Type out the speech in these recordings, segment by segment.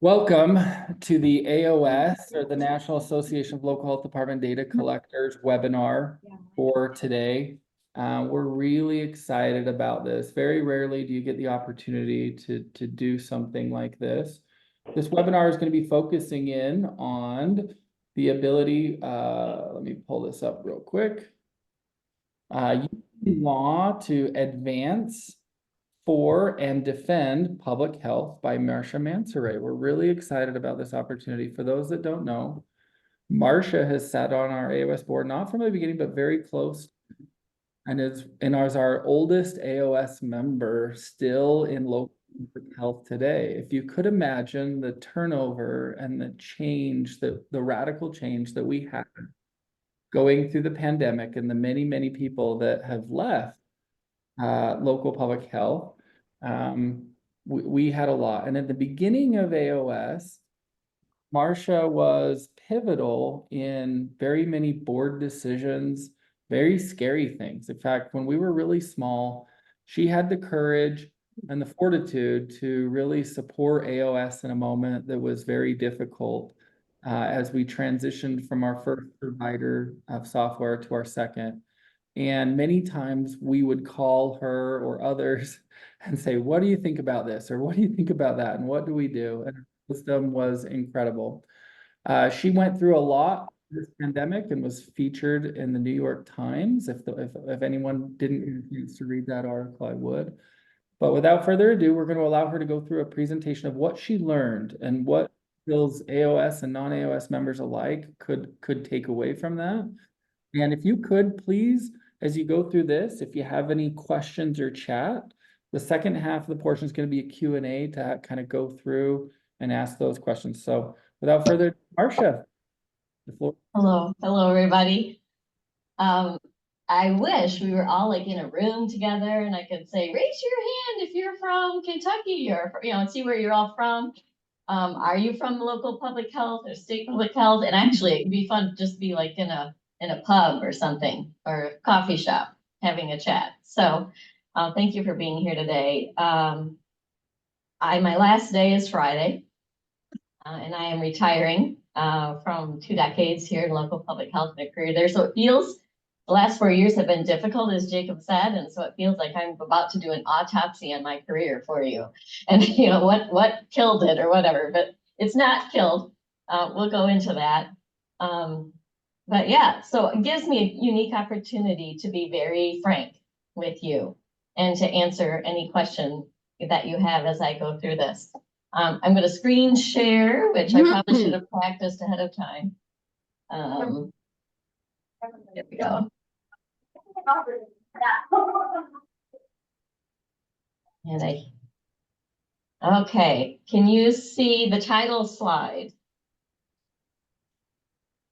Welcome to the AOS, or the National Association of Local Health Department Data Collectors webinar for today. We're really excited about this. Very rarely do you get the opportunity to do something like this. This webinar is going to be focusing in on the ability, let me pull this up real quick, using law to advance for and defend public health by Marcia Mansaray. We're really excited about this opportunity. For those that don't know, Marcia has sat on our AOS board, not from the beginning, but very close, and is our oldest AOS member still in local health today. If you could imagine the turnover and the change, the radical change that we had going through the pandemic and the many, many people that have left local public health, we had a lot. And at the beginning of AOS, Marcia was pivotal in very many board decisions, very scary things. In fact, when we were really small, she had the courage and the fortitude to really support AOS in a moment that was very difficult as we transitioned from our first provider of software to our second. And many times we would call her or others and say, what do you think about this? Or what do you think about that? And what do we do? And her wisdom was incredible. She went through a lot this pandemic and was featured in the New York Times. If anyone didn't get a chance to read that article, I would. But without further ado, we're going to allow her to go through a presentation of what she learned and what skills AOS and non-AOS members alike could take away from that. And if you could, please, as you go through this, if you have any questions or chat, the second half of the portion is going to be a Q&A to kind of go through and ask those questions. So without further ado, Marcia, the floor. Hello, everybody. I wish we were all like in a room together and I could say, raise your hand if you're from Kentucky or, see where you're all from. Are you from local public health or state public health? And actually it could be fun to just be like in a pub or something, or a coffee shop having a chat. So thank you for being here today. My last day is Friday, and I am retiring from 2 decades here in local public health and a career there. So it feels, the last 4 years have been difficult, as Jacob said, and so it feels like I'm about to do an autopsy on my career for you. And what killed it or whatever, but it's not killed. We'll go into that. But yeah, so it gives me a unique opportunity to be very frank with you and to answer any question that you have as I go through this. I'm going to screen share, which I probably should have practiced ahead of time. There we go. Okay, can you see the title slide?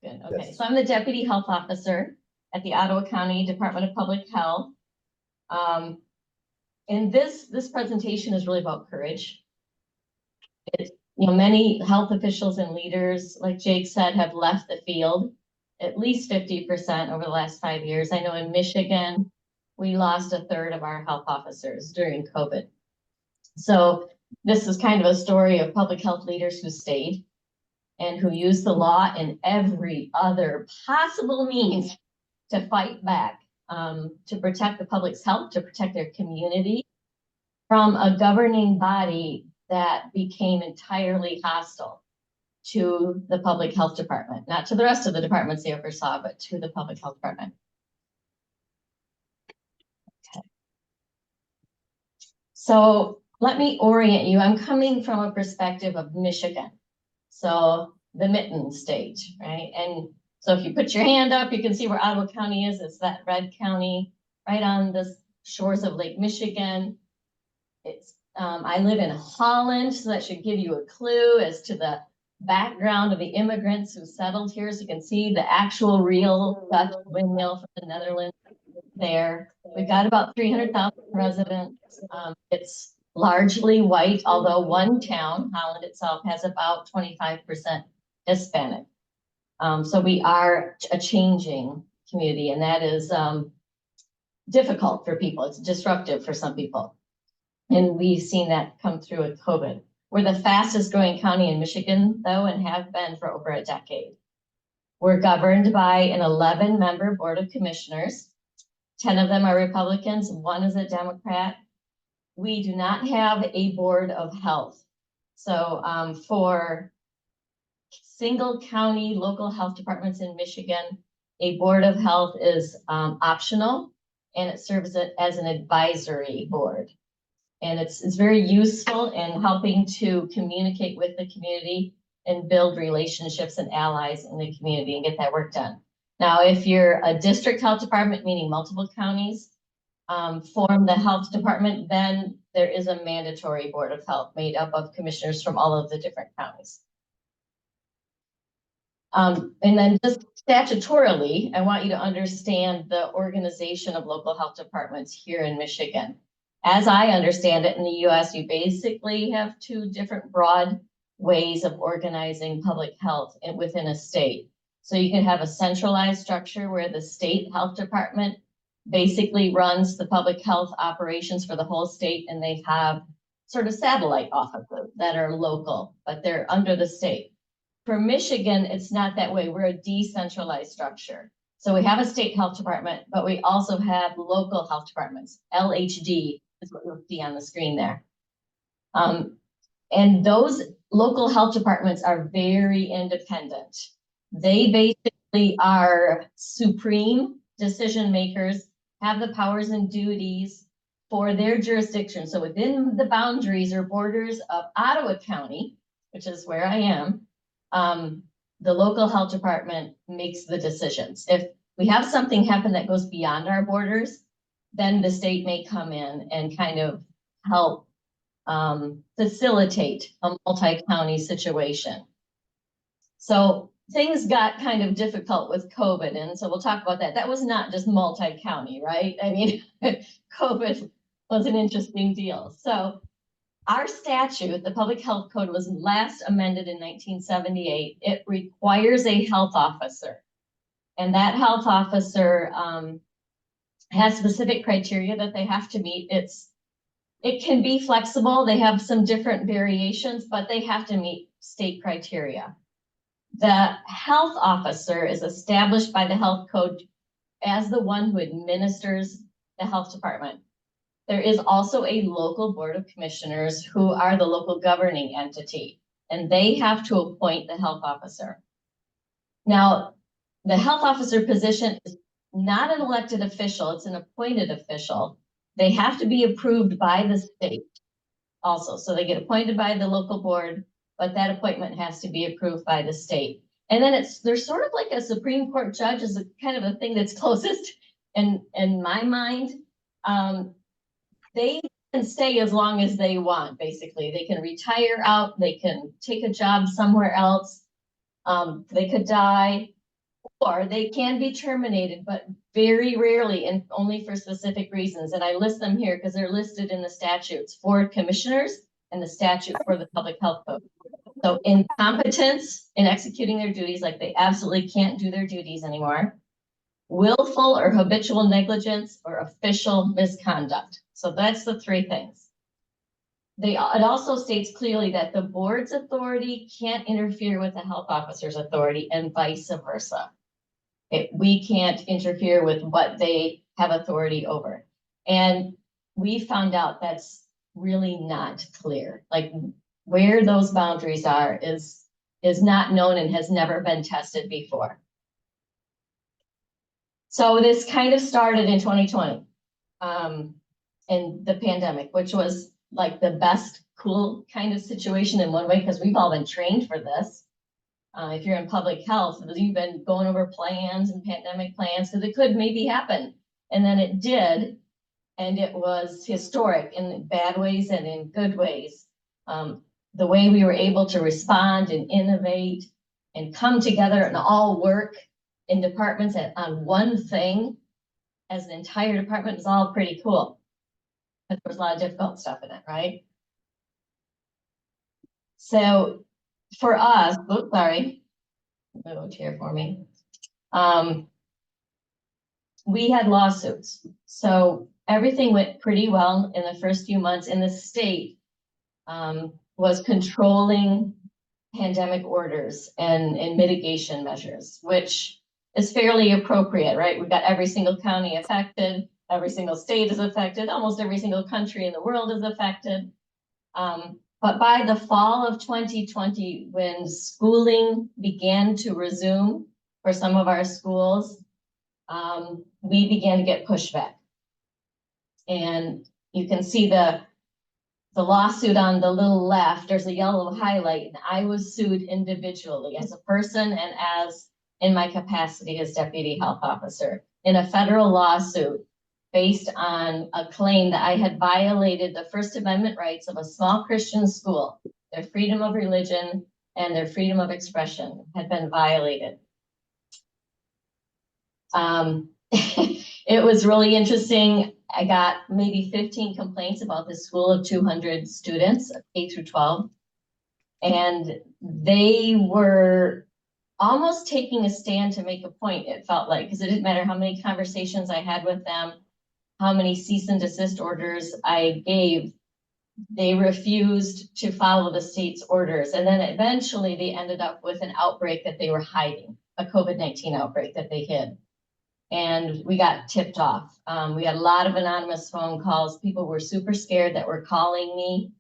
Good. Okay, yes. So I'm the Deputy Health Officer at the Ottawa County Department of Public Health. And this presentation is really about courage. Many health officials and leaders, like Jake said, have left the field, at least 50% over the last 5 years. I know in Michigan, we lost 1/3 of our health officers during COVID. So this is kind of a story of public health leaders who stayed and who use the law and every other possible means to fight back, to protect the public's health, to protect their community from a governing body that became entirely hostile to the public health department, not to the rest of the departments they oversaw, but to the public health department. Okay. So let me orient you. I'm coming from a perspective of Michigan. So the mitten state, right? And so if you put your hand up, you can see where Ottawa County is. It's that red county right on the shores of Lake Michigan. I live in Holland, so that should give you a clue as to the background of the immigrants who settled here. So you can see the actual real Dutch windmill from the Netherlands there. We've got about 300,000 residents. It's largely white, although one town, Holland itself, has about 25% Hispanic. So we are a changing community, and that is difficult for people. It's disruptive for some people. And we've seen that come through with COVID. We're the fastest growing county in Michigan, though, and have been for over a decade. We're governed by an 11-member board of commissioners. 10 of them are Republicans, 1 is a Democrat. We do not have a board of health. So for single county local health departments in Michigan, a board of health is optional, and it serves as an advisory board. And it's very useful in helping to communicate with the community and build relationships and allies in the community and get that work done. Now, if you're a district health department, meaning multiple counties, form the health department, then there is a mandatory board of health made up of commissioners from all of the different counties. And then just statutorily, I want you to understand the organization of local health departments here in Michigan. As I understand it, in the US, you basically have 2 different broad ways of organizing public health within a state. So you can have a centralized structure where the state health department basically runs the public health operations for the whole state, and they have sort of satellite offices that are local, but they're under the state. For Michigan, it's not that way. We're a decentralized structure. So we have a state health department, but we also have local health departments. LHD is what you'll see on the screen there. And those local health departments are very independent. They basically are supreme decision makers, have the powers and duties for their jurisdiction. So within the boundaries or borders of Ottawa County, which is where I am, the local health department makes the decisions. If we have something happen that goes beyond our borders, then the state may come in and kind of help facilitate a multi-county situation. So things got kind of difficult with COVID, and so we'll talk about that. That was not just multi-county, right? I mean, COVID was an interesting deal. So our statute, the Public Health Code, was last amended in 1978. It requires a health officer, and that health officer has specific criteria that they have to meet. It can be flexible. They have some different variations, but they have to meet state criteria. The health officer is established by the health code as the one who administers the health department. There is also a local board of commissioners who are the local governing entity, and they have to appoint the health officer. Now, the health officer position is not an elected official, it's an appointed official. They have to be approved by the state also. So they get appointed by the local board, but that appointment has to be approved by the state. And then there's sort of like a Supreme Court judge is a kind of a thing that's closest in my mind. They can stay as long as they want, basically. They can retire out, they can take a job somewhere else, they could die, or they can be terminated, but very rarely and only for specific reasons. And I list them here because they're listed in the statutes for commissioners and the statute for the Public Health Code. So incompetence in executing their duties, like they absolutely can't do their duties anymore. Willful or habitual negligence or official misconduct. So that's the 3 things. It also states clearly that the board's authority can't interfere with the health officer's authority and vice versa. We can't interfere with what they have authority over. And we found out that's really not clear. Like where those boundaries are is not known and has never been tested before. So this kind of started in 2020 in the pandemic, which was like the best cool kind of situation in one way, because we've all been trained for this. If you're in public health, you've been going over plans and pandemic plans because it could maybe happen. And then it did, and it was historic in bad ways and in good ways. The way we were able to respond and innovate and come together and all work in departments on one thing as an entire department is all pretty cool. But there was a lot of difficult stuff in it, right? So for us, oops, sorry, little chair for me. We had lawsuits. So everything went pretty well in the first few months in the state. was controlling pandemic orders and mitigation measures, which is fairly appropriate, right? We've got every single county affected, every single state is affected, almost every single country in the world is affected. But by the fall of 2020, when schooling began to resume for some of our schools, we began to get pushback. And you can see the lawsuit on the little left, there's a yellow highlight, and I was sued individually as a person and as in my capacity as deputy health officer in a federal lawsuit based on a claim that I had violated the First Amendment rights of a small Christian school. Their freedom of religion and their freedom of expression had been violated. It was really interesting. I got maybe 15 complaints about this school of 200 students, K through 12. And they were almost taking a stand to make a point, it felt like, because it didn't matter how many conversations I had with them, how many cease and desist orders I gave, they refused to follow the state's orders. And then eventually they ended up with an outbreak that they were hiding, a COVID-19 outbreak that they hid. And we got tipped off. We had a lot of anonymous phone calls. People were super scared that were calling me.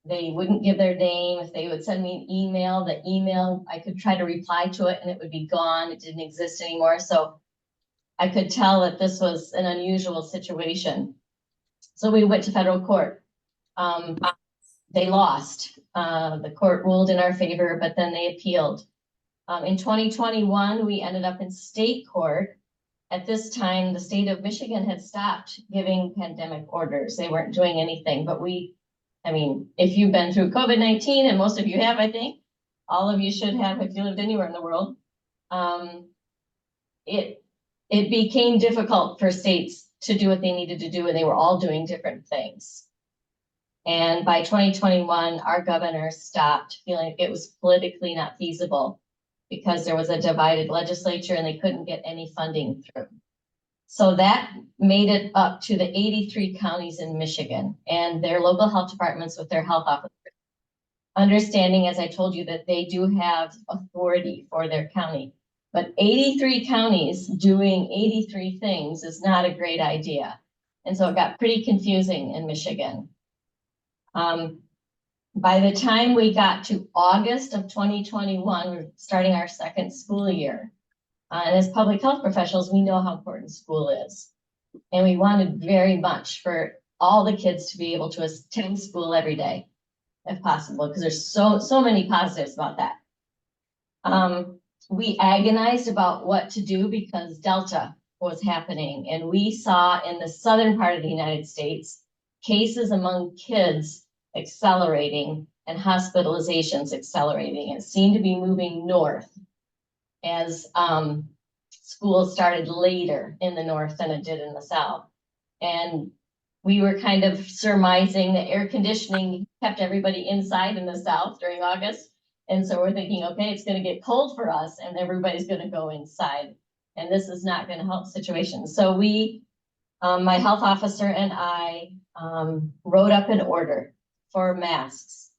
They wouldn't give their name. If they would send me an email, the email, I could try to reply to it and it would be gone. It didn't exist anymore. So I could tell that this was an unusual situation. So we went to federal court. They lost. The court ruled in our favor, but then they appealed. In 2021, we ended up in state court. At this time, the state of Michigan had stopped giving pandemic orders. They weren't doing anything, but I mean, if you've been through COVID-19, and most of you have, I think, all of you should have if you lived anywhere in the world, it became difficult for states to do what they needed to do, and they were all doing different things. And by 2021, our governor stopped, feeling it was politically not feasible because there was a divided legislature and they couldn't get any funding through. So that made it up to the 83 counties in Michigan and their local health departments with their health officers. Understanding, as I told you, that they do have authority for their county, but 83 counties doing 83 things is not a great idea. And so it got pretty confusing in Michigan. By the time we got to August of 2021, we're starting our second school year. And as public health professionals, we know how important school is. And we wanted very much for all the kids to be able to attend school every day, if possible, because there's so many positives about that. We agonized about what to do because Delta was happening. And we saw in the southern part of the United States, cases among kids accelerating and hospitalizations accelerating. It seemed to be moving north as schools started later in the north than it did in the south. And we were kind of surmising that air conditioning kept everybody inside in the south during August. And so we're thinking, okay, it's going to get cold for us and everybody's going to go inside. And this is not going to help situations. So we, my health officer and I wrote up an order for masks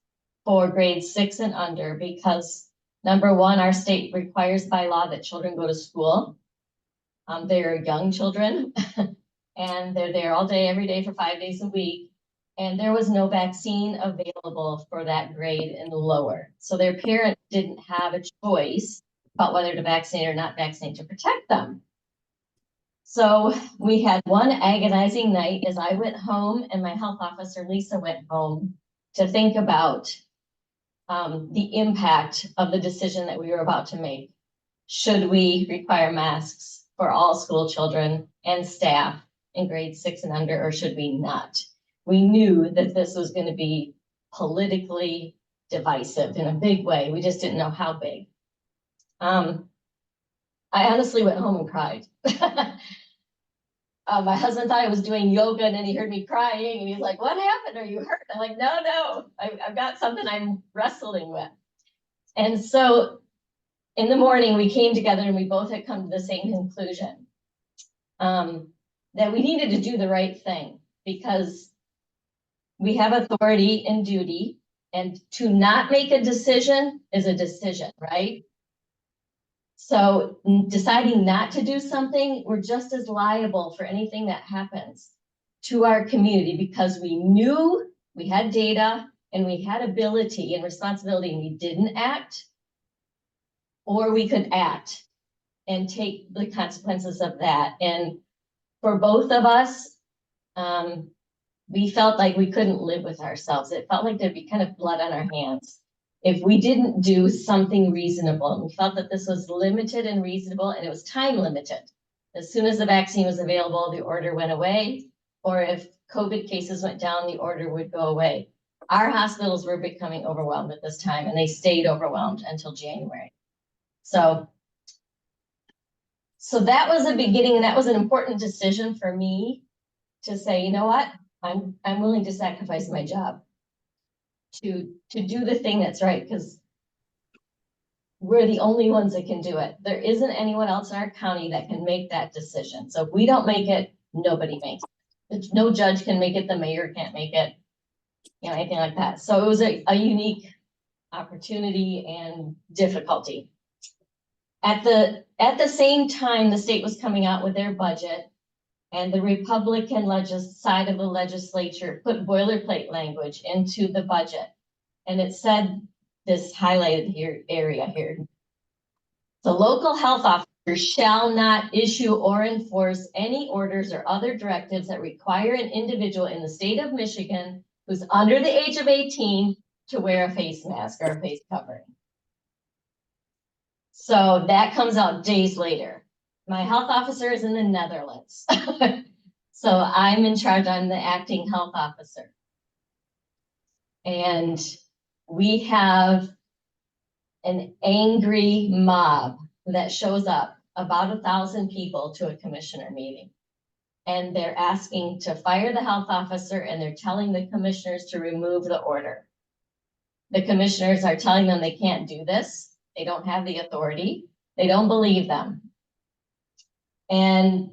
for grades 6 and under, because number one, our state requires by law that children go to school. They're young children and they're there all day, every day for 5 days a week. And there was no vaccine available for that grade and lower. So their parents didn't have a choice about whether to vaccinate or not vaccinate to protect them. So we had one agonizing night as I went home and my health officer, Lisa, went home to think about the impact of the decision that we were about to make. Should we require masks for all school children and staff in grades 6 and under, or should we not? We knew that this was going to be politically divisive in a big way. We just didn't know how big. I honestly went home and cried. My husband thought I was doing yoga and then he heard me crying and he's like, what happened? Are you hurt? I'm like, no, I've got something I'm wrestling with. And so in the morning we came together and we both had come to the same conclusion, that we needed to do the right thing because we have authority and duty And to not make a decision is a decision, right? So deciding not to do something, we're just as liable for anything that happens to our community because we knew we had data and we had ability and responsibility and we didn't act, or we could act and take the consequences of that. And for both of us, we felt like we couldn't live with ourselves. It felt like there'd be kind of blood on our hands if we didn't do something reasonable. And we felt that this was limited and reasonable, and it was time limited. As soon as the vaccine was available, the order went away, or if COVID cases went down, the order would go away. Our hospitals were becoming overwhelmed at this time, and they stayed overwhelmed until January. So that was the beginning, and that was an important decision for me to say, you know what, I'm willing to sacrifice my job to do the thing that's right, because we're the only ones that can do it. There isn't anyone else in our county that can make that decision. So if we don't make it, nobody makes it. No judge can make it, the mayor can't make it, you know, anything like that. So it was a unique opportunity and difficulty. At the same time, the state was coming out with their budget, and the Republican side of the legislature put boilerplate language into the budget. And it said this highlighted area here. The local health officer shall not issue or enforce any orders or other directives that require an individual in the state of Michigan who's under the age of 18 to wear a face mask or a face covering. So that comes out days later. My health officer is in the Netherlands. So I'm in charge, I'm the acting health officer. And we have an angry mob that shows up, about 1,000 people to a commissioner meeting. And they're asking to fire the health officer, and they're telling the commissioners to remove the order. The commissioners are telling them they can't do this. They don't have the authority. They don't believe them. And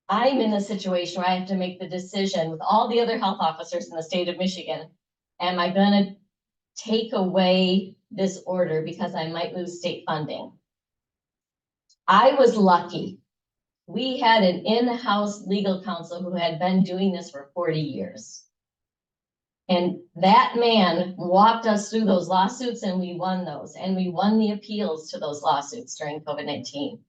I'm in a situation where I have to make the decision with all the other health officers in the state of Michigan. Am I going to take away this order because I might lose state funding? I was lucky. We had an in-house legal counsel who had been doing this for 40 years. And that man walked us through those lawsuits, and we won those. And we won the appeals to those lawsuits during COVID-19.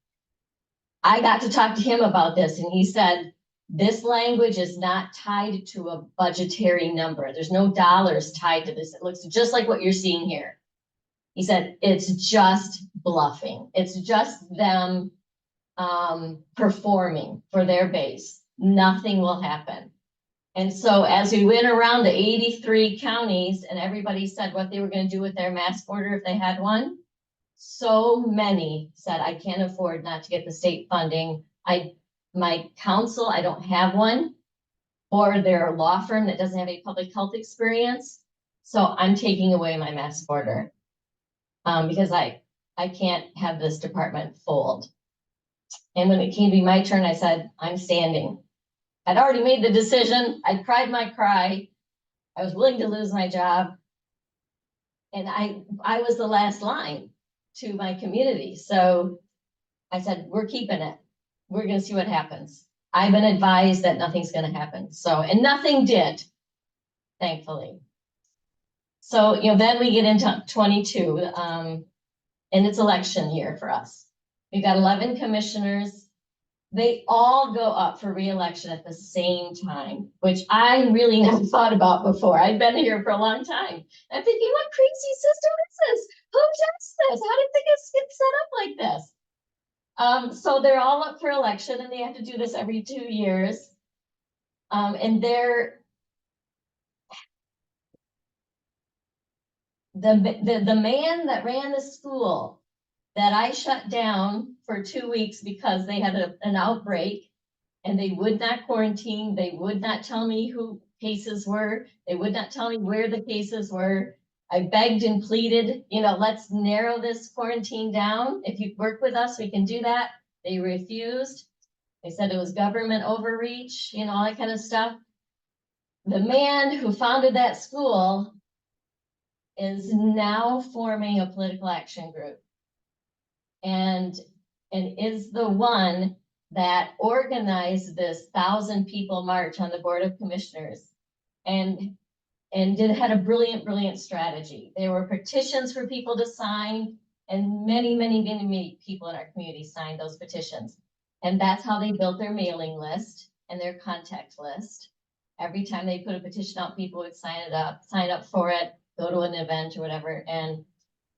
I got to talk to him about this, and he said, this language is not tied to a budgetary number. There's no dollars tied to this. It looks just like what you're seeing here. He said, it's just bluffing. It's just them performing for their base. Nothing will happen. And so as we went around the 83 counties and everybody said what they were going to do with their mask order if they had one, so many said, I can't afford not to get the state funding. My counsel, I don't have one, or they're a law firm that doesn't have any public health experience. So I'm taking away my mask order because I can't have this department fold. And when it came to be my turn, I said, I'm standing. I'd already made the decision. I cried my cry. I was willing to lose my job. And I was the last line to my community. So I said, we're keeping it. We're going to see what happens. I've been advised that nothing's going to happen. So, and nothing did, thankfully. So, then we get into 22, and it's election year for us. We've got 11 commissioners. They all go up for re-election at the same time, which I really never thought about before. I'd been here for a long time. I'm thinking, what crazy system is this? Who does this? How did things get set up like this? So they're all up for election, and they have to do this every 2 years. And the man that ran the school that I shut down for 2 weeks because they had an outbreak, and they would not quarantine. They would not tell me who cases were. They would not tell me where the cases were. I begged and pleaded, let's narrow this quarantine down. If you work with us, we can do that. They refused. They said it was government overreach, all that kind of stuff. The man who founded that school is now forming a political action group. And is the one that organized this 1,000 people march on the Board of Commissioners and had a brilliant strategy. There were petitions for people to sign, and many people in our community signed those petitions. And that's how they built their mailing list and their contact list. Every time they put a petition out, people would sign up for it, go to an event or whatever, and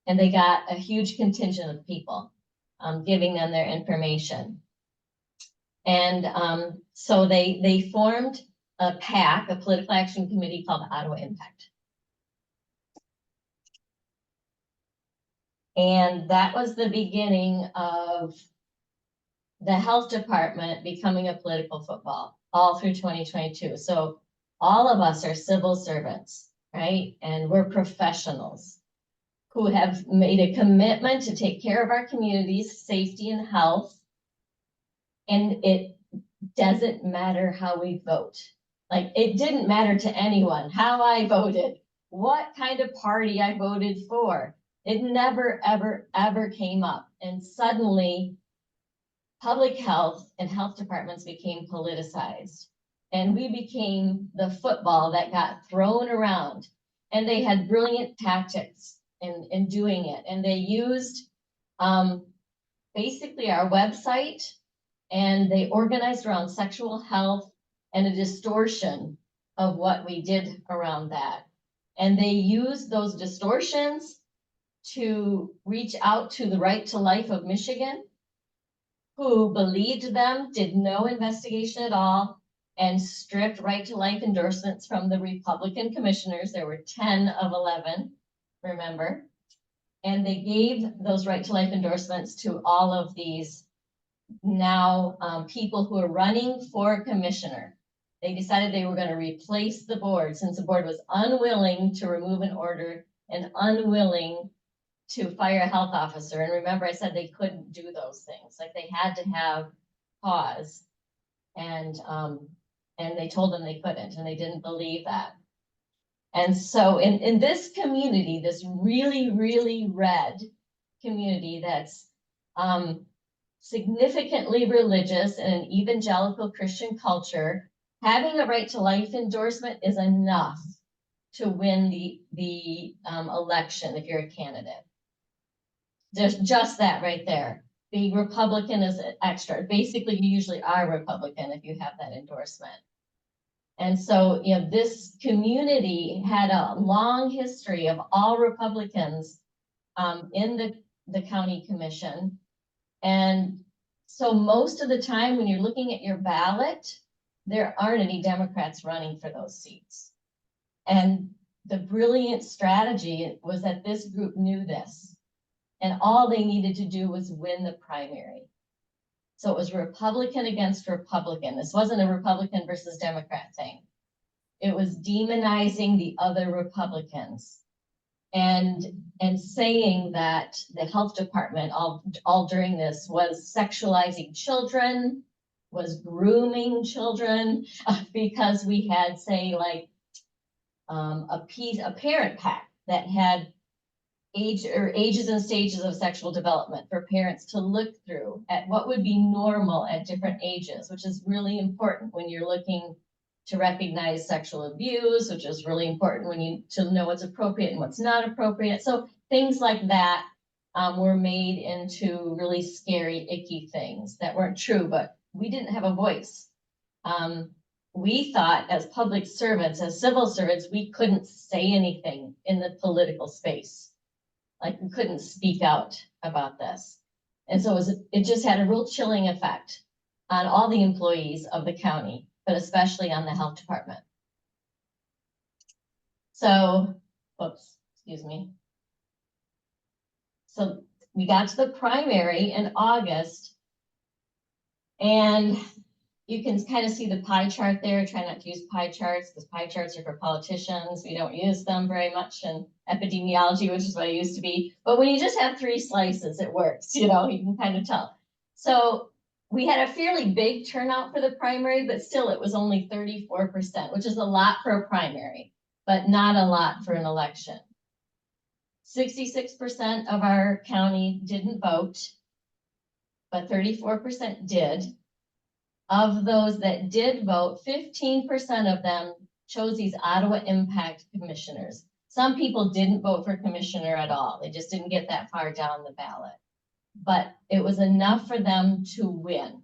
they got a huge contingent of people giving them their information. And so they formed a PAC, a political action committee called Ottawa Impact. And that was the beginning of the health department becoming a political football all through 2022. So all of us are civil servants, right? And we're professionals who have made a commitment to take care of our community's safety and health. And it doesn't matter how we vote. Like, it didn't matter to anyone how I voted, what kind of party I voted for. It never, ever came up. And suddenly, public health and health departments became politicized. And we became the football that got thrown around. And they had brilliant tactics in doing it. And they used basically our website, and they organized around sexual health and a distortion of what we did around that. And they used those distortions to reach out to the Right to Life of Michigan, who believed them, did no investigation at all, and stripped Right to Life endorsements from the Republican commissioners. There were 10 of 11, remember? And they gave those Right to Life endorsements to all of these now people who are running for commissioner. They decided they were going to replace the board, since the board was unwilling to remove an order and unwilling to fire a health officer. And remember, I said they couldn't do those things. Like, they had to have cause. And they told them they couldn't, and they didn't believe that. And so in this community, this really red community that's significantly religious and an evangelical Christian culture, having a Right to Life endorsement is enough to win the election if you're a candidate. There's just that right there. Being Republican is extra. Basically, you usually are Republican if you have that endorsement. And so, you know, this community had a long history of all Republicans in the county commission. And so most of the time when you're looking at your ballot, there aren't any Democrats running for those seats. And the brilliant strategy was that this group knew this, and all they needed to do was win the primary. So it was Republican against Republican. This wasn't a Republican versus Democrat thing. It was demonizing the other Republicans and saying that the health department all during this was sexualizing children, was grooming children, because we had, say, like a parent pack that had ages and stages of sexual development for parents to look through at what would be normal at different ages, which is really important when you're looking to recognize sexual abuse, which is really important when you to know what's appropriate and what's not appropriate. So things like that were made into really scary, icky things that weren't true, but we didn't have a voice. We thought as public servants, as civil servants, we couldn't say anything in the political space. Like, we couldn't speak out about this. And so it just had a real chilling effect on all the employees of the county, but especially on the health department. So, whoops, excuse me. So we got to the primary in August, and you can kind of see the pie chart there. Try not to use pie charts, because pie charts are for politicians. We don't use them very much in epidemiology, which is what I used to be. But when you just have 3 slices, it works, you know, you can kind of tell. So we had a fairly big turnout for the primary, but still it was only 34%, which is a lot for a primary, but not a lot for an election. 66% of our county didn't vote, but 34% did. Of those that did vote, 15% of them chose these Ottawa Impact Commissioners. Some people didn't vote for commissioner at all. They just didn't get that far down the ballot. But it was enough for them to win.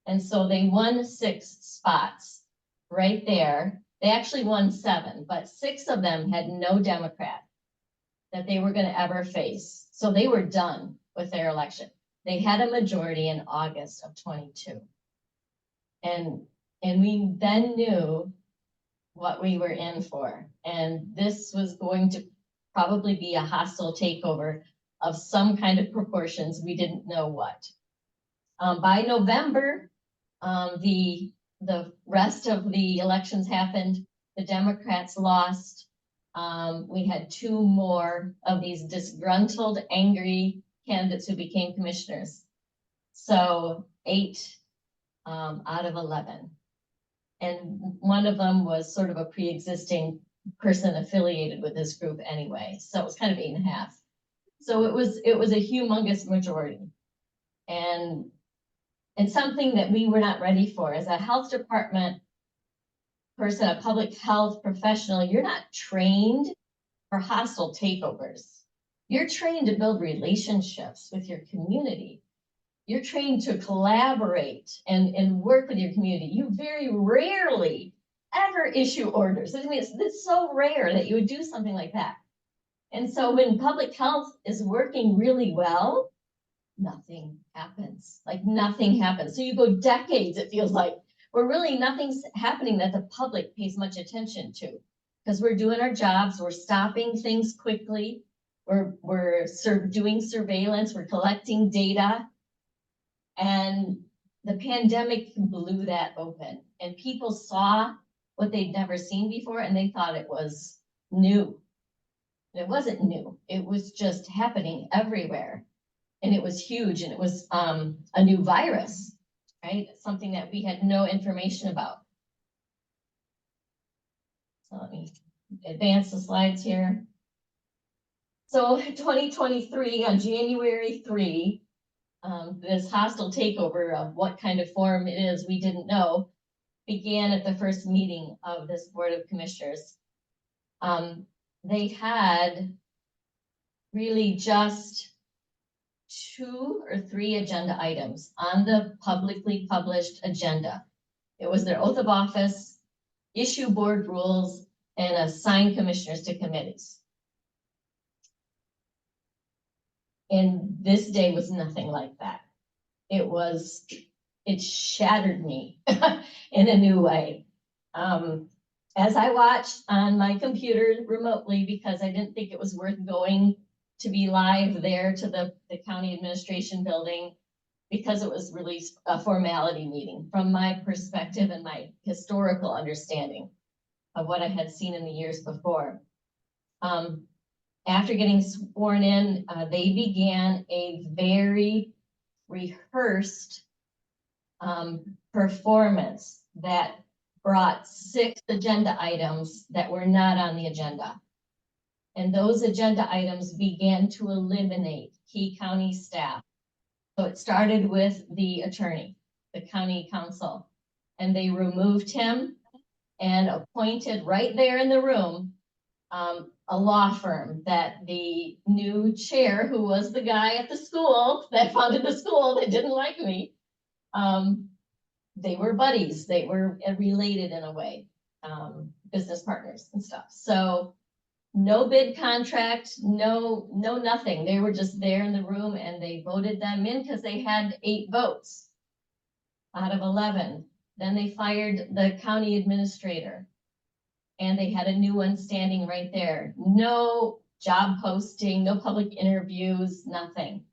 And so they won 6 spots right there. They actually won 7, but 6 of them had no Democrat that they were going to ever face. So they were done with their election. They had a majority in August of 22. And we then knew what we were in for. And this was going to probably be a hostile takeover of some kind of proportions. We didn't know what. By November, the rest of the elections happened. The Democrats lost. We had 2 more of these disgruntled, angry candidates who became commissioners. So 8 out of 11. And one of them was sort of a pre-existing person affiliated with this group anyway. So it was kind of 8.5. So it was a humongous majority. And something that we were not ready for. As a health department person, a public health professional, you're not trained for hostile takeovers. You're trained to build relationships with your community. You're trained to collaborate and work with your community. You very rarely ever issue orders. I mean, it's so rare that you would do something like that. And so when public health is working really well, nothing happens. Like nothing happens. So you go decades, it feels like, where really nothing's happening that the public pays much attention to. Because we're doing our jobs, we're stopping things quickly, we're doing surveillance, we're collecting data. And the pandemic blew that open. And people saw what they'd never seen before, and they thought it was new. And it wasn't new. It was just happening everywhere. And it was huge, and it was a new virus, right? Something that we had no information about. So let me advance the slides here. So 2023, on January 3, this hostile takeover of what kind of form it is, we didn't know, began at the first meeting of this Board of Commissioners. They had really just 2 or 3 agenda items on the publicly published agenda. It was their oath of office, issue board rules, and assign commissioners to committees. And this day was nothing like that. It shattered me in a new way. As I watched on my computer remotely, because I didn't think it was worth going to be live there to the county administration building, because it was really a formality meeting from my perspective and my historical understanding of what I had seen in the years before. After getting sworn in, they began a very rehearsed performance that brought 6 agenda items that were not on the agenda. And those agenda items began to eliminate key county staff. So it started with the attorney, the county counsel, and they removed him and appointed right there in the room a law firm that the new chair, who was the guy at the school that founded the school that didn't like me, they were buddies. They were related in a way, business partners and stuff. So no bid contract, no nothing. They were just there in the room, and they voted them in because they had 8 votes out of 11. Then they fired the county administrator, and they had a new one standing right there. No job posting, no public interviews, nothing.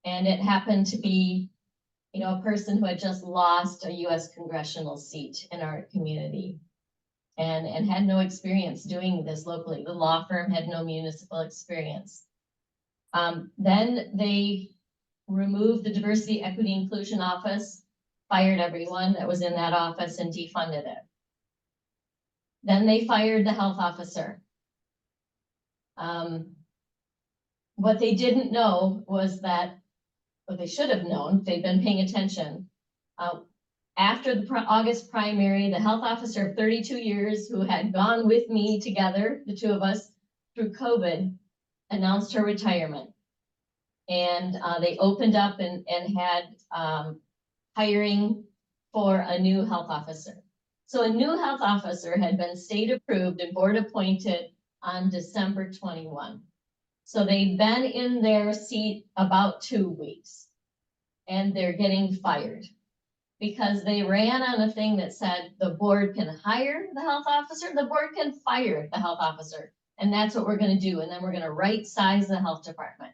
And it happened to be, a person who had just lost a U.S. congressional seat in our community. And had no experience doing this locally. The law firm had no municipal experience. Then they removed the Diversity, Equity, Inclusion Office, fired everyone that was in that office, and defunded it. Then they fired the health officer. what they didn't know was that, what they should have known, if they'd been paying attention, after the August primary, the health officer of 32 years who had gone with me together, the two of us, through COVID, announced her retirement. And they opened up and had hiring for a new health officer. So a new health officer had been state approved and board appointed on December 21. So they'd been in their seat about 2 weeks, and they're getting fired because they ran on a thing that said the board can hire the health officer, the board can fire the health officer. And that's what we're going to do. And then we're going to right size the health department.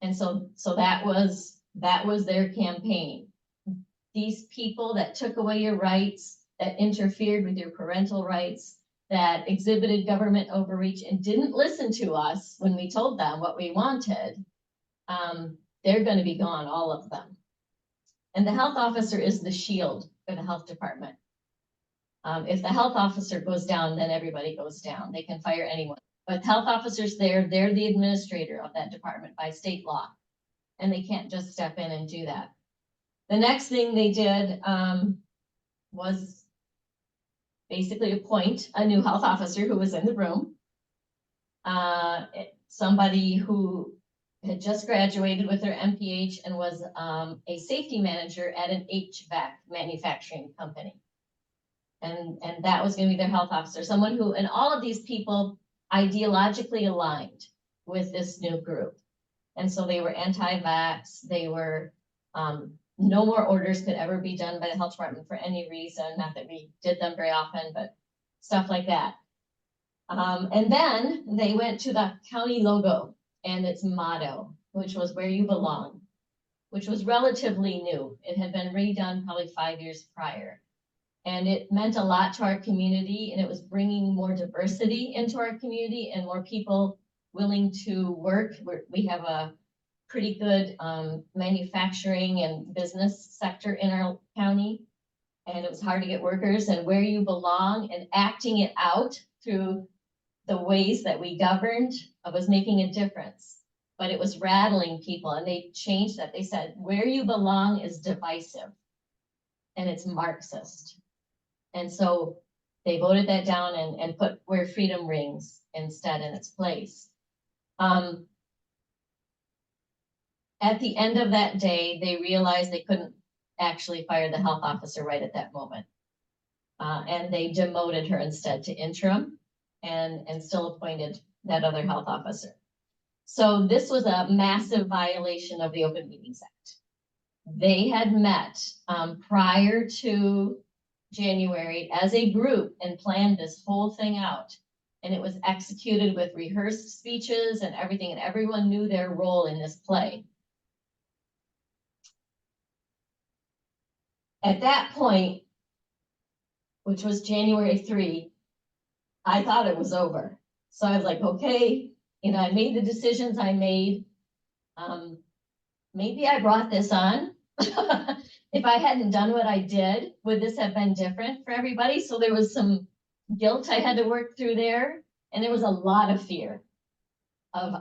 And so that was their campaign. These people that took away your rights, that interfered with your parental rights, that exhibited government overreach and didn't listen to us when we told them what we wanted, they're going to be gone, all of them. And the health officer is the shield for the health department. If the health officer goes down, then everybody goes down. They can fire anyone. But health officers there, they're the administrator of that department by state law. And they can't just step in and do that. The next thing they did was basically appoint a new health officer who was in the room. Somebody who had just graduated with their MPH and was a safety manager at an HVAC manufacturing company. And that was going to be their health officer. Someone who, and all of these people ideologically aligned with this new group. And so they were anti-vax. They were, no more orders could ever be done by the health department for any reason. Not that we did them very often, but stuff like that. And then they went to the county logo and its motto, which was "Where You Belong," which was relatively new. It had been redone probably 5 years prior. And it meant a lot to our community, and it was bringing more diversity into our community and more people willing to work. We have a pretty good manufacturing and business sector in our county, and it was hard to get workers. And "Where You Belong" and acting it out through the ways that we governed was making a difference. But it was rattling people, and they changed that. They said, "Where you belong" is divisive, and it's Marxist. And so they voted that down and put "Where Freedom Rings" instead in its place. At the end of that day, they realized they couldn't actually fire the health officer right at that moment. And they demoted her instead to interim and still appointed that other health officer. So this was a massive violation of the Open Meetings Act. They had met prior to January as a group and planned this whole thing out. And it was executed with rehearsed speeches and everything, and everyone knew their role in this play. At that point, which was January 3, I thought it was over. So I was like, okay, I made the decisions I made. Maybe I brought this on. If I hadn't done what I did, would this have been different for everybody? So there was some guilt I had to work through there. And there was a lot of fear of,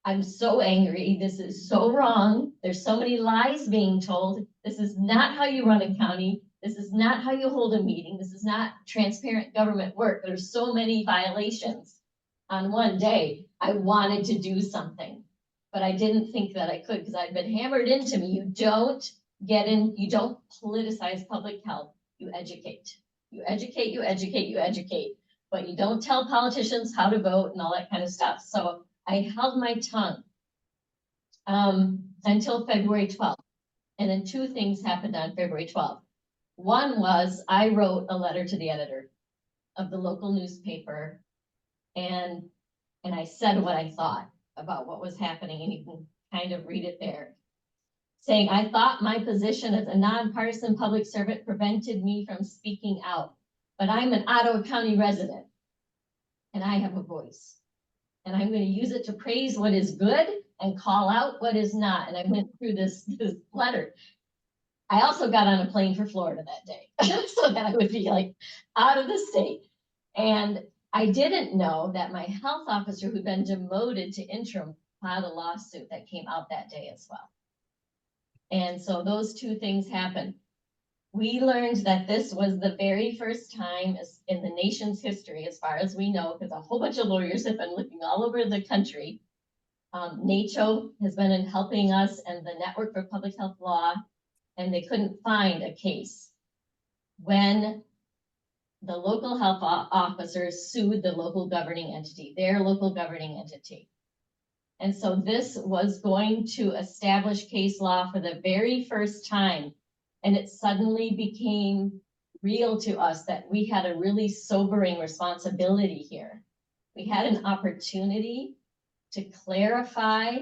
I'm so angry. This is so wrong. There's so many lies being told. This is not how you run a county. This is not how you hold a meeting. This is not transparent government work. There's so many violations on one day. I wanted to do something, but I didn't think that I could because I'd been hammered into me. You don't politicize public health. You educate. You educate, you educate, you educate. But you don't tell politicians how to vote and all that kind of stuff. So I held my tongue until February 12th. And then two things happened on February 12th. One was I wrote a letter to the editor of the local newspaper, and I said what I thought about what was happening, and you can kind of read it there, saying, "I thought my position as a nonpartisan public servant prevented me from speaking out, but I'm an Ottawa County resident, and I have a voice, and I'm going to use it to praise what is good and call out what is not." And I went through this letter. I also got on a plane for Florida that day so that I would be like out of the state. And I didn't know that my health officer, who'd been demoted to interim filed a lawsuit that came out that day as well. And so those two things happened. We learned that this was the very first time in the nation's history, as far as we know, because a whole bunch of lawyers have been looking all over the country. NACHO has been in helping us and the Network for Public Health Law, and they couldn't find a case when the local health officers sued the local governing entity, their local governing entity. And so this was going to establish case law for the very first time. And it suddenly became real to us that we had a really sobering responsibility here. We had an opportunity to clarify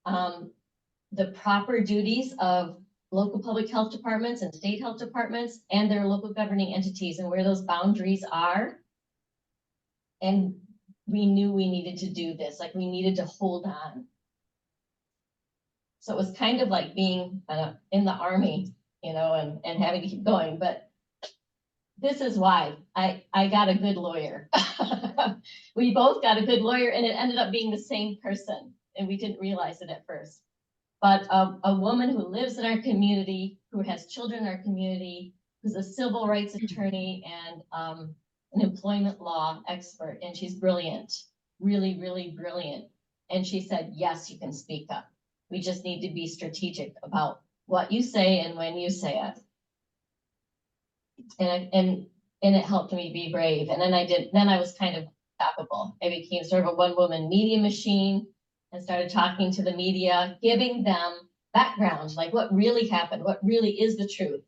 the proper duties of local public health departments and state health departments and their local governing entities and where those boundaries are. And we knew we needed to do this, like we needed to hold on. So it was kind of like being in the army, you know, and having to keep going. But this is why I got a good lawyer. We both got a good lawyer, and it ended up being the same person, and we didn't realize it at first. But a woman who lives in our community, who has children in our community, who's a civil rights attorney and an employment law expert, and she's brilliant, really, really brilliant. And she said, yes, you can speak up. We just need to be strategic about what you say and when you say it. And it helped me be brave. And then I was kind of unstoppable. I became sort of a one-woman media machine and started talking to the media, giving them background, like what really happened, what really is the truth.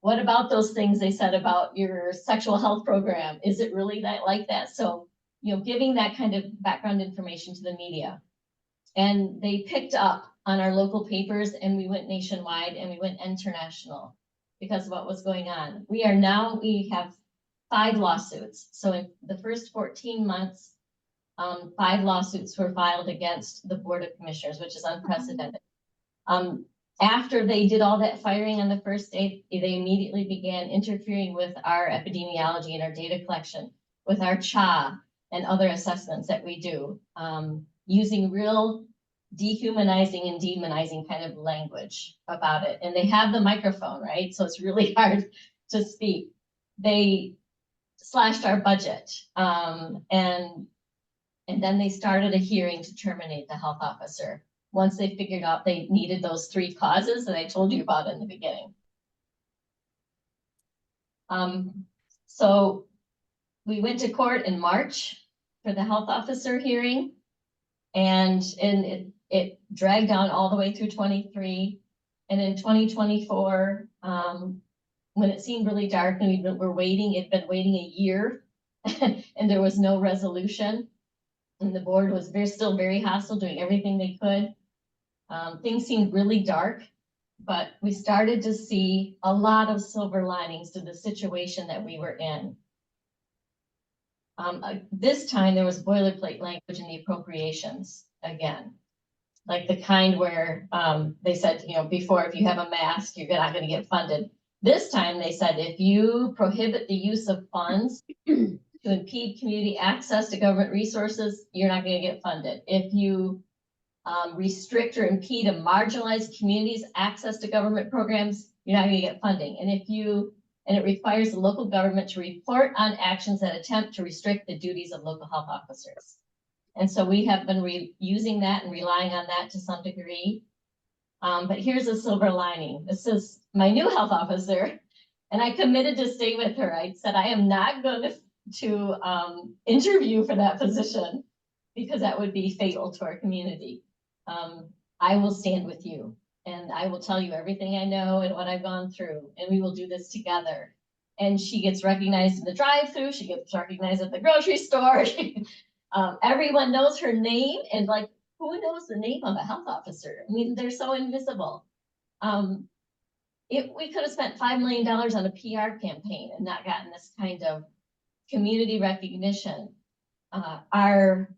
What about those things they said about your sexual health program? Is it really that like that? So, you know, giving that kind of background information to the media. And they picked up on our local papers, and we went nationwide and we went international because of what was going on. We have 5 lawsuits. So in the first 14 months, 5 lawsuits were filed against the Board of Commissioners, which is unprecedented. After they did all that firing on the first day, they immediately began interfering with our epidemiology and our data collection, with our CHA and other assessments that we do, using real dehumanizing and demonizing kind of language about it. And they have the microphone, right? So it's really hard to speak. They slashed our budget, and then they started a hearing to terminate the health officer once they figured out they needed those 3 causes that I told you about in the beginning. So we went to court in March for the health officer hearing, and it dragged on all the way through 23. And in 2024, when it seemed really dark and it'd been waiting a year and there was no resolution, and the board was still very hostile, doing everything they could. Things seemed really dark, but we started to see a lot of silver linings to the situation that we were in. This time there was boilerplate language in the appropriations again, like the kind where they said, you know, before, if you have a mask, you're not going to get funded. This time they said, if you prohibit the use of funds to impede community access to government resources, you're not going to get funded. If you restrict or impede a marginalized community's access to government programs, you're not going to get funding. And it requires the local government to report on actions that attempt to restrict the duties of local health officers. And so we have been using that and relying on that to some degree. But here's a silver lining. This is my new health officer, and I committed to stay with her. I said, I am not going to interview for that position because that would be fatal to our community. I will stand with you, and I will tell you everything I know and what I've gone through, and we will do this together. And she gets recognized in the drive-through. She gets recognized at the grocery store. Everyone knows her name, and like, who knows the name of a health officer? I mean, they're so invisible. We could have spent $5 million on a PR campaign and not gotten this kind of community recognition. Our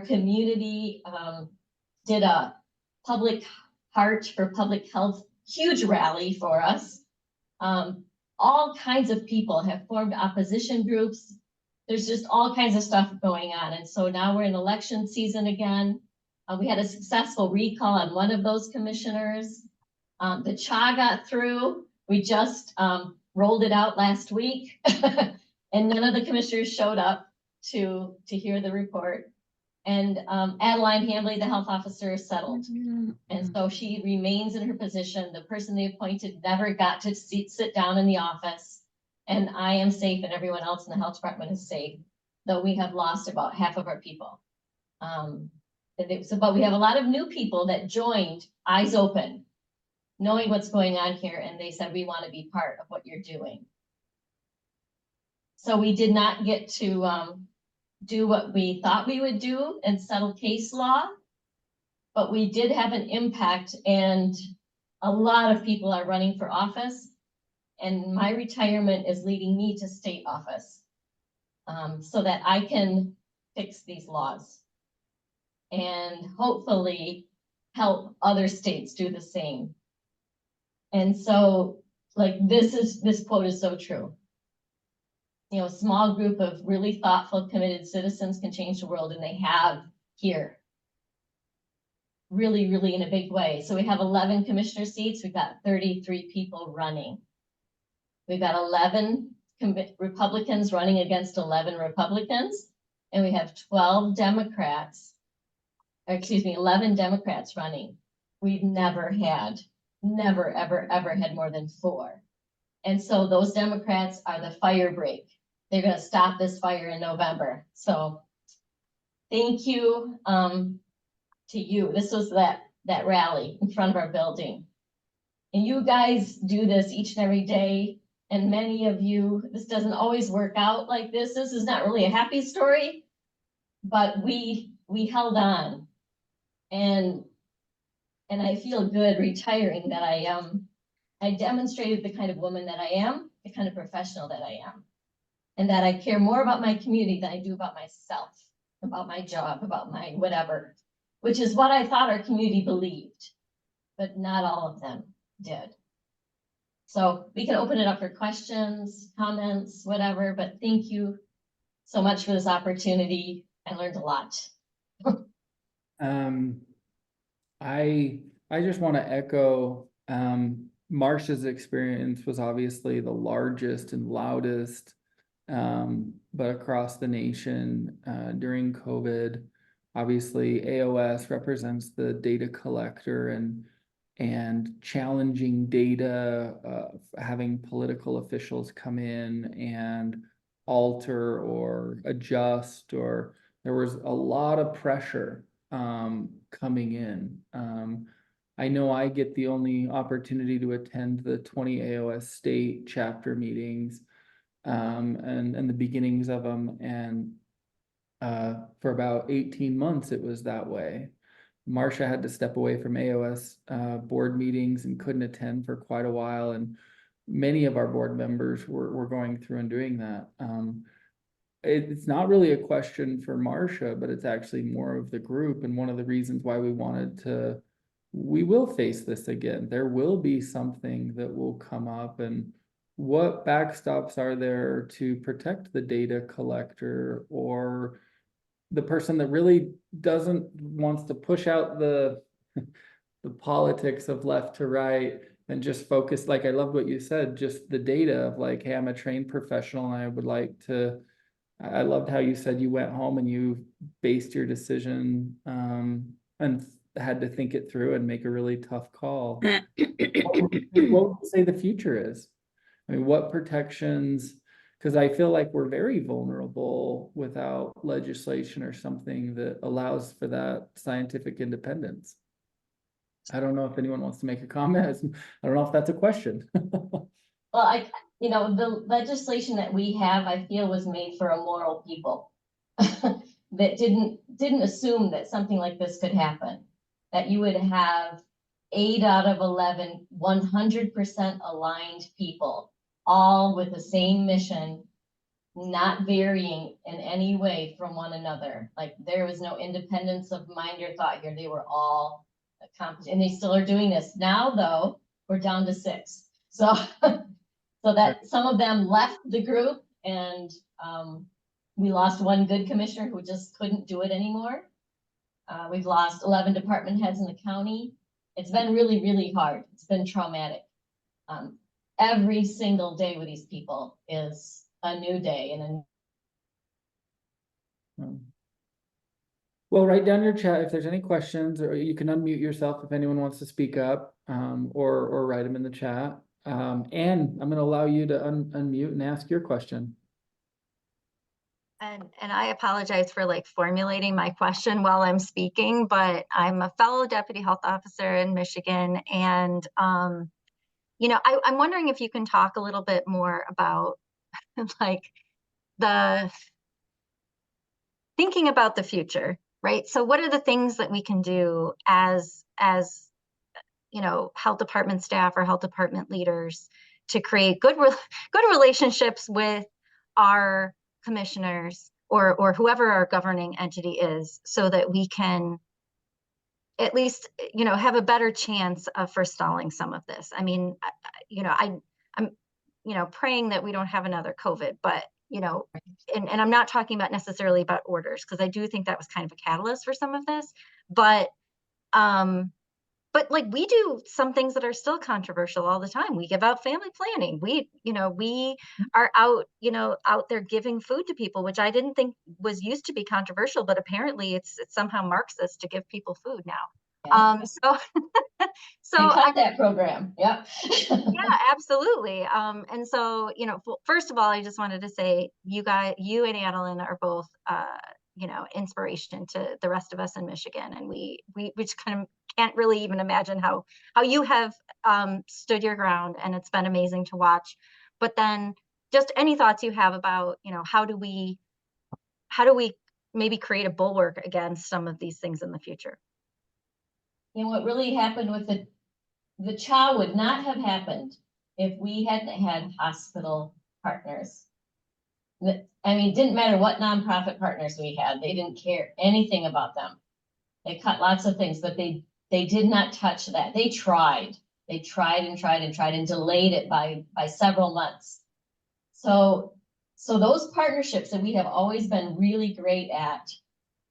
community did a public heart for public health, huge rally for us. All kinds of people have formed opposition groups. There's just all kinds of stuff going on. And so now we're in election season again. We had a successful recall on one of those commissioners. The CHA got through. We just rolled it out last week, and none of the commissioners showed up to hear the report. And Adeline Hambley, the health officer, settled. And so she remains in her position. The person they appointed never got to sit down in the office. And I am safe and everyone else in the health department is safe, though we have lost about half of our people. But we have a lot of new people that joined eyes open, knowing what's going on here. And they said, we want to be part of what you're doing. So we did not get to do what we thought we would do and settle case law, but we did have an impact, and a lot of people are running for office, and my retirement is leading me to state office so that I can fix these laws and hopefully help other states do the same. And so, like, this quote is so true. You know, a small group of really thoughtful, committed citizens can change the world, and they have here. Really, really in a big way. So we have 11 commissioner seats. We've got 33 people running. We've got 11 Republicans running against 11 Republicans. And we have 11 Democrats running. We've never, ever, ever had more than 4. And so those Democrats are the fire break. They're going to stop this fire in November. So thank you to you. This was that rally in front of our building. And you guys do this each and every day. And many of you, this doesn't always work out like this. This is not really a happy story, but we held on. And I feel good retiring that I demonstrated the kind of woman that I am, the kind of professional that I am, and that I care more about my community than I do about myself, about my job, about my whatever, which is what I thought our community believed, but not all of them did. So we can open it up for questions, comments, whatever, but thank you so much for this opportunity. I learned a lot. I just want to echo Marcia's experience was obviously the largest and loudest, but across the nation during COVID. Obviously, AOS represents the data collector and challenging data, having political officials come in and alter or adjust, or there was a lot of pressure coming in. I know I get the only opportunity to attend the 20 AOS state chapter meetings and the beginnings of them. And for about 18 months, it was that way. Marcia had to step away from AOS board meetings and couldn't attend for quite a while. And many of our board members were going through and doing that. It's not really a question for Marcia, but it's actually more of the group. And one of the reasons why we will face this again. There will be something that will come up, and what backstops are there to protect the data collector or the person that really wants to push out the politics of left to right and just focus, like I loved what you said, just the data of like, hey, I'm a trained professional and I would like to, I loved how you said you went home and you based your decision and had to think it through and make a really tough call. What would you say the future is? I mean, what protections, because I feel like we're very vulnerable without legislation or something that allows for that scientific independence. I don't know if anyone wants to make a comment. I don't know if that's a question. Well, the legislation that we have, I feel, was made for a moral people that didn't assume that something like this could happen, that you would have 8 out of 11, 100% aligned people, all with the same mission, not varying in any way from one another. Like there was no independence of mind or thought here. They were all accomplished, and they still are doing this. Now, though, we're down to 6. So, so that some of them left the group, and we lost one good commissioner who just couldn't do it anymore. We've lost 11 department heads in the county. It's been really, really hard. It's been traumatic. Every single day with these people is a new day and Well, write down your chat if there's any questions, or you can unmute yourself if anyone wants to speak up, or write them in the chat. And I'm gonna allow you to unmute and ask your question. And I apologize for like formulating my question while I'm speaking, but I'm a fellow deputy health officer in Michigan. And, you know, I'm wondering if you can talk a little bit more about like the thinking about the future, right? So what are the things that we can do as, you know, health department staff or health department leaders to create good relationships with our commissioners or whoever our governing entity is, so that we can at least, you know, have a better chance of forestalling some of this. I mean, you know, I'm, you know, praying that we don't have another COVID, but, you know, and I'm not talking about necessarily about orders, because I do think that was kind of a catalyst for some of this, but like we do some things that are still controversial all the time. We give out family planning. We, you know, we are out, you know, out there giving food to people, which I didn't think was used to be controversial, but apparently it's somehow Marxist to give people food now. yeah. So They cut that program. Yep. yeah, absolutely. And so, you know, first of all, I just wanted to say you and Adeline are both, you know, inspiration to the rest of us in Michigan. And we just kind of can't really even imagine how you have stood your ground, and it's been amazing to watch. But then just any thoughts you have about, you know, how do we maybe create a bulwark against some of these things in the future? You know, what really happened with the CHA would not have happened if we hadn't had hospital partners. I mean, it didn't matter what nonprofit partners we had. They didn't care anything about them. They cut lots of things, but they did not touch that. They tried and tried and delayed it by several months. So those partnerships that we have always been really great at,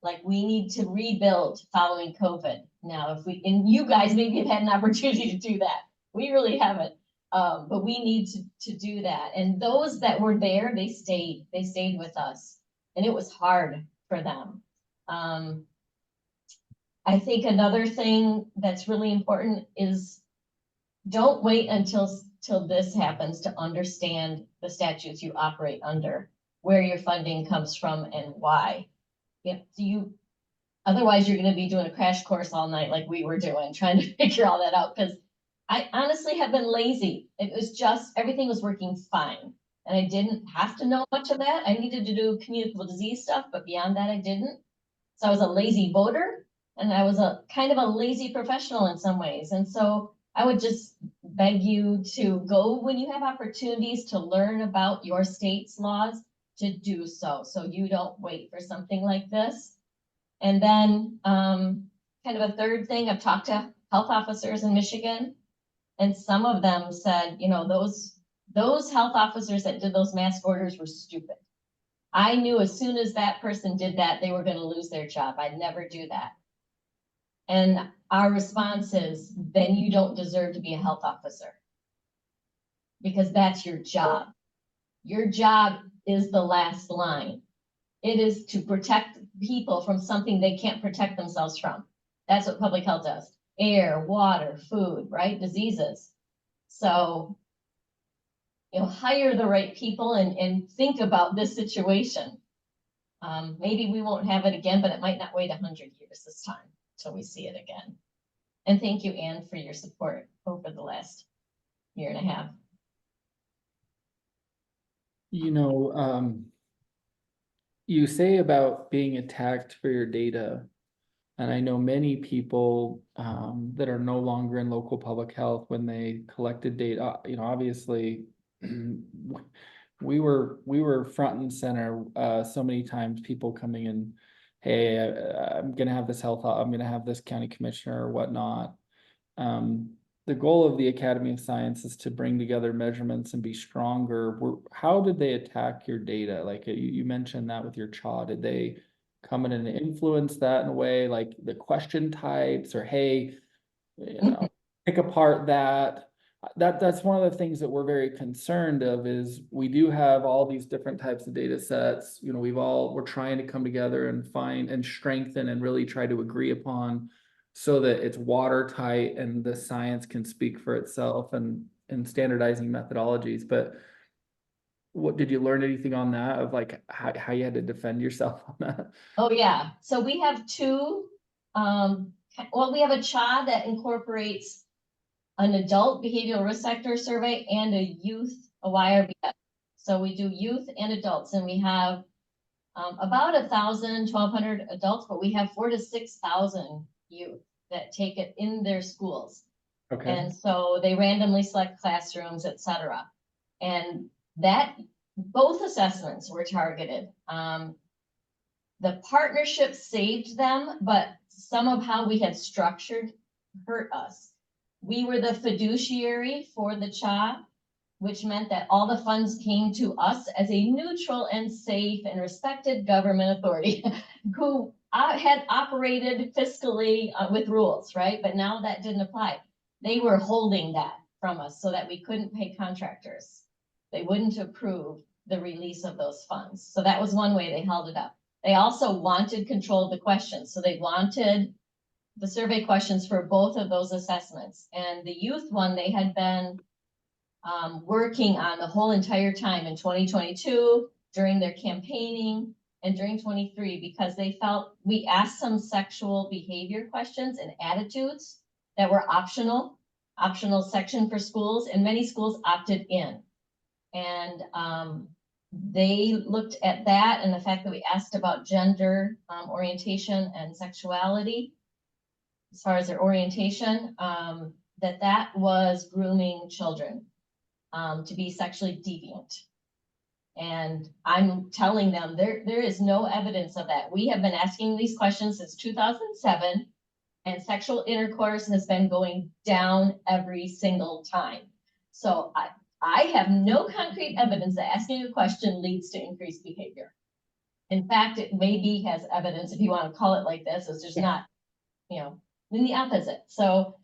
like we need to rebuild following COVID. Now, and you guys maybe have had an opportunity to do that. We really haven't, but we need to do that. And those that were there, they stayed with us, and it was hard for them. I think another thing that's really important is don't wait until this happens to understand the statutes you operate under, where your funding comes from and why. Otherwise you're going to be doing a crash course all night like we were doing, trying to figure all that out, because I honestly have been lazy. It was just, everything was working fine. And I didn't have to know much of that. I needed to do communicable disease stuff, but beyond that, I didn't. So I was a lazy voter, and I was a kind of a lazy professional in some ways. And so I would just beg you to go when you have opportunities to learn about your state's laws, to do so you don't wait for something like this. And then kind of a third thing, I've talked to health officers in Michigan, and some of them said, you know, those health officers that did those mask orders were stupid. I knew as soon as that person did that, they were going to lose their job. I'd never do that. And our response is, then you don't deserve to be a health officer, because that's your job. Your job is the last line. It is to protect people from something they can't protect themselves from. That's what public health does. Air, water, food, right? Diseases. So, you know, hire the right people and think about this situation. Maybe we won't have it again, but it might not wait 100 years this time until we see it again. And thank you, Anne, for your support over the last year and a half. You know, you say about being attacked for your data, and I know many people that are no longer in local public health, when they collected data, you know, obviously we were front and center so many times, people coming in, hey, I'm gonna have this I'm gonna have this county commissioner or whatnot. The goal of the Academy of Science is to bring together measurements and be stronger. How did they attack your data? Like you mentioned that with your CHA, did they come in and influence that in a way, like the question types, or hey, pick apart that. That's one of the things that we're very concerned of, is we do have all these different types of data sets. We're trying to come together and find and strengthen and really try to agree upon, so that it's watertight and the science can speak for itself, and standardizing methodologies. But what did you learn anything on that, of like how you had to defend yourself on that? Oh, yeah. So we have two, we have a CHA that incorporates an adult behavioral risk sector survey and a YRBS. So we do youth and adults, and we have about 1,200 adults, but we have 4,000 to 6,000 youth that take it in their schools. Okay. And so they randomly select classrooms, etc. And that both assessments were targeted. The partnership saved them, but some of how we had structured hurt us. We were the fiduciary for the CHA, which meant that all the funds came to us as a neutral and safe and respected government authority who had operated fiscally with rules, right? But now that didn't apply. They were holding that from us so that we couldn't pay contractors. They wouldn't approve the release of those funds. So that was one way they held it up. They also wanted control of the questions. So they wanted the survey questions for both of those assessments. And the youth one, they had been working on the whole entire time in 2022, during their campaigning, and during 23, because they felt we asked some sexual behavior questions and attitudes that were optional section for schools, and many schools opted in. And they looked at that, and the fact that we asked about gender orientation and sexuality, as far as their orientation, that was grooming children to be sexually deviant. And I'm telling them there is no evidence of that. We have been asking these questions since 2007, and sexual intercourse has been going down every single time. So I have no concrete evidence that asking a question leads to increased behavior. In fact, it maybe has evidence, if you want to call it like this, is there's not, in the opposite. So,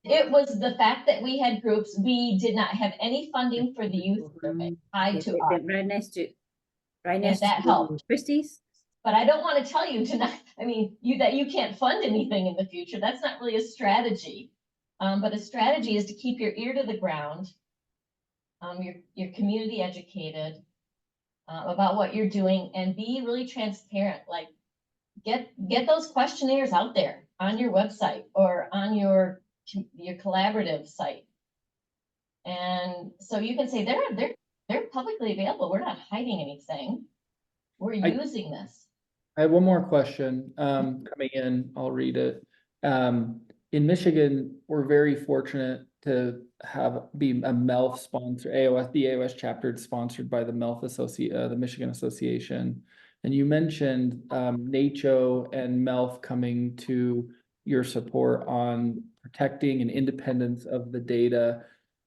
it was the fact that we had groups. We did not have any funding for the youth survey tied to us. Right next to that helped. Christie's. But I don't want to tell you tonight, that you can't fund anything in the future. That's not really a strategy. But a strategy is to keep your ear to the ground, your community educated about what you're doing, and be really transparent. Like get those questionnaires out there on your website or on your collaborative site. And so you can say they're publicly available. We're not hiding anything. We're using this. I have one more question coming in. I'll read it. In Michigan, we're very fortunate to be a MELF sponsor. The AOS chapter is sponsored by the the Michigan Association. And you mentioned NACHO and MELF coming to your support on protecting and independence of the data.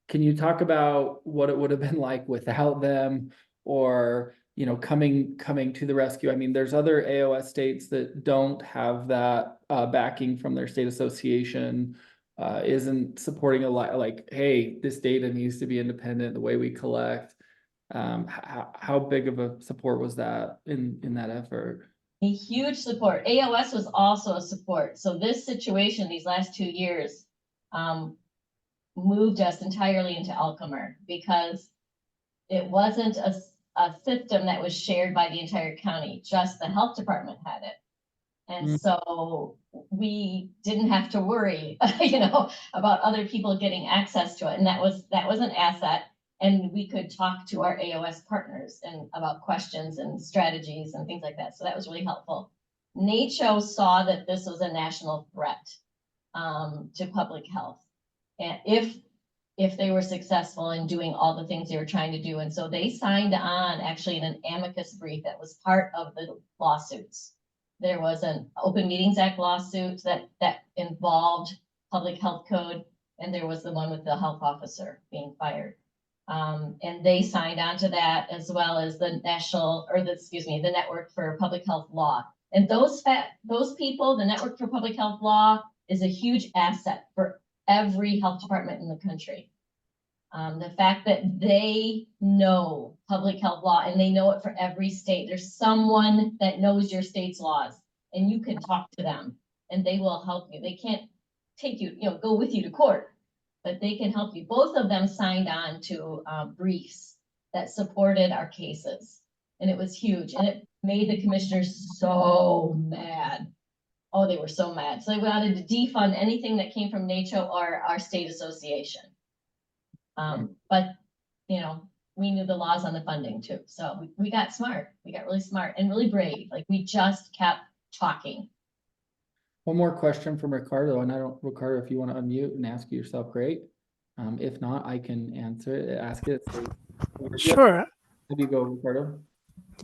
Can you talk about what it would have been like without them, or coming to the rescue? I mean, there's other AOS states that don't have that backing from their state association, isn't supporting a lot, like, hey, this data needs to be independent, the way we collect. How big of a support was that in that effort? A huge support. AOS was also a support. So this situation, these last 2 years, moved us entirely into Alcomer, because it wasn't a system that was shared by the entire county. Just the health department had it. And so we didn't have to worry, about other people getting access to it. And that was an asset. And we could talk to our AOS partners and about questions and strategies and things like that. So that was really helpful. NACHO saw that this was a national threat to public health, and if they were successful in doing all the things they were trying to do. And so they signed on actually in an amicus brief that was part of the lawsuits. There was an Open Meetings Act lawsuit that involved public health code, and there was the one with the health officer being fired. And they signed on to that, as well as the the Network for Public Health Law. And those people, the Network for Public Health Law is a huge asset for every health department in the country. The fact that they know public health law and they know it for every state. There's someone that knows your state's laws and you can talk to them and they will help you. They can't take you, go with you to court, but they can help you. Both of them signed on to briefs that supported our cases. And it was huge. And it made the commissioners so mad. Oh, they were so mad. So they wanted to defund anything that came from NACHO or our state association. But, we knew the laws on the funding too. So we got smart. We got really smart and really brave. Like, we just kept talking. One more question from Ricardo, and Ricardo, if you want to unmute and ask it yourself, great. If not, I can ask it. So, Sure. Have you go, Ricardo?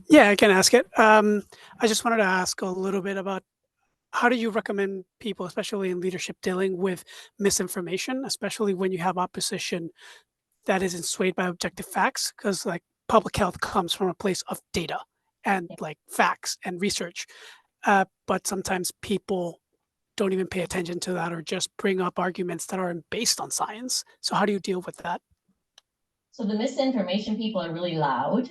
Yeah, I can ask it. I just wanted to ask a little bit about how do you recommend people, especially in leadership, dealing with misinformation, especially when you have opposition that isn't swayed by objective facts? Because like public health comes from a place of data and like facts and research. But sometimes people don't even pay attention to that or just bring up arguments that aren't based on science. So how do you deal with that? So the misinformation people are really loud,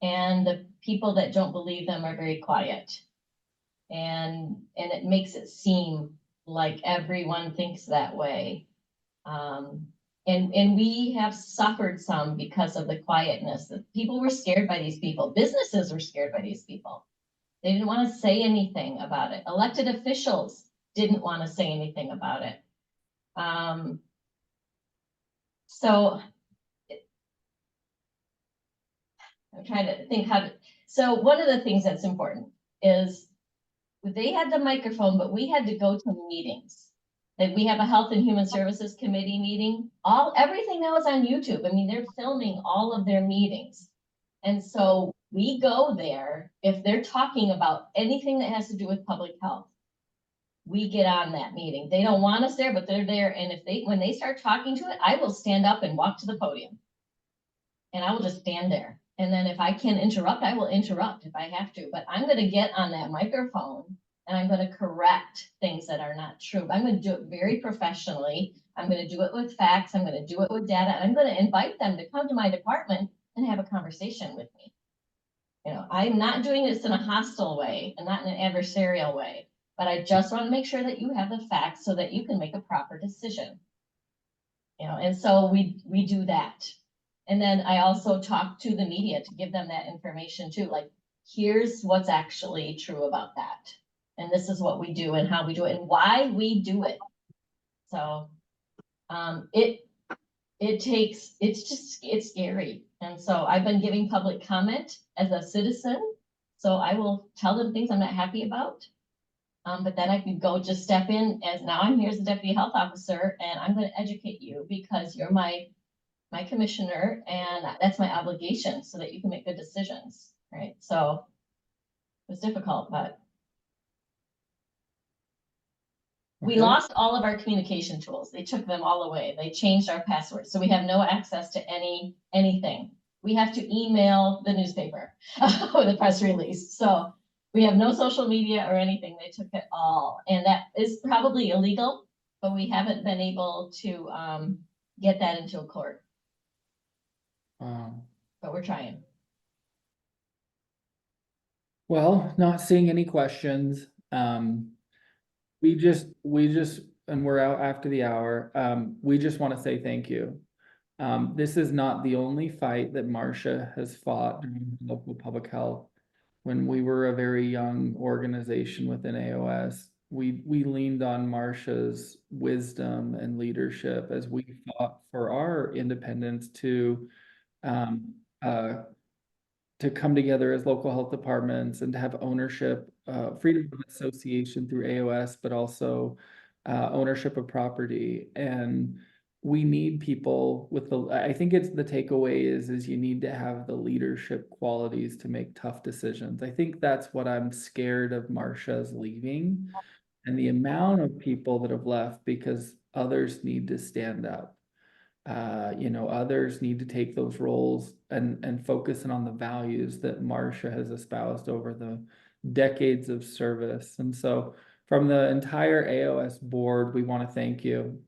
and the people that don't believe them are very quiet. And it makes it seem like everyone thinks that way. And we have suffered some because of the quietness. That people were scared by these people. Businesses were scared by these people. They didn't want to say anything about it. Elected officials didn't want to say anything about it. So I'm trying to think so one of the things that's important is they had the microphone, but we had to go to meetings. Like, we have a Health and Human Services Committee meeting. Everything now is on YouTube. I mean, they're filming all of their meetings. And so we go there if they're talking about anything that has to do with public health. We get on that meeting. They don't want us there, but they're there. And when they start talking to it, I will stand up and walk to the podium. And I will just stand there. And then if I can interrupt, I will interrupt if I have to. But I'm going to get on that microphone and I'm going to correct things that are not true. I'm going to do it very professionally. I'm going to do it with facts. I'm going to do it with data. And I'm going to invite them to come to my department and have a conversation with me. I'm not doing this in a hostile way and not in an adversarial way, but I just want to make sure that you have the facts so that you can make a proper decision. And so we do that. And then I also talk to the media to give them that information too. Like, here's what's actually true about that. And this is what we do and how we do it and why we do it. So it's scary. And so I've been giving public comment as a citizen. So I will tell them things I'm not happy about. But then I can go just step in as now I'm here as a deputy health officer and I'm going to educate you because you're my commissioner and that's my obligation so that you can make good decisions, right? So it was difficult, but we lost all of our communication tools. They took them all away. They changed our passwords. So we have no access to anything. We have to email the newspaper with a press release. So we have no social media or anything. They took it all. And that is probably illegal, but we haven't been able to get that into a court. But we're trying. Well, not seeing any questions. We just, and we're out after the hour. We just want to say thank you. This is not the only fight that Marcia has fought during local public health. When we were a very young organization within AOS, we leaned on Marcia's wisdom and leadership as we fought for our independence to come together as local health departments and to have ownership, freedom of association through AOS, but also ownership of property. And we need people with I think it's the takeaway is you need to have the leadership qualities to make tough decisions. I think that's what I'm scared of Marcia's leaving and the amount of people that have left because others need to stand up. You know, others need to take those roles and focus in on the values that Marcia has espoused over the decades of service. And so from the entire AOS board, we want to thank you.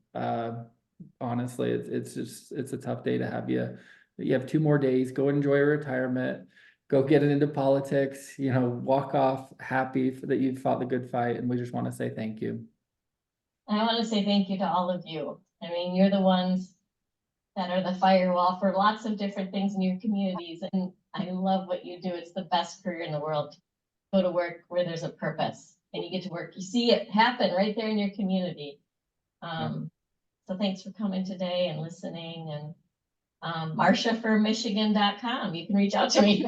Honestly, it's a tough day to have you. You have 2 more days, go enjoy retirement, go get into politics, you know, walk off happy that you fought the good fight. And we just want to say thank you. And I want to say thank you to all of you. I mean, you're the ones that are the firewall for lots of different things in your communities. And I love what you do. It's the best career in the world. Go to work where there's a purpose and you get to work. You see it happen right there in your community. So thanks for coming today and listening. And Marcia for Michigan.com. You can reach out to me.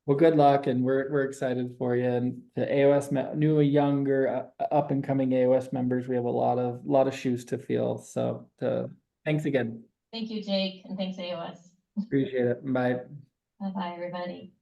Well, good luck, and we're excited for you. And the AOS new, younger, up and coming AOS members, we have a lot of shoes to fill. So, thanks again. Thank you, Jake, and thanks, AOS. Appreciate it. Bye. Bye-bye, everybody.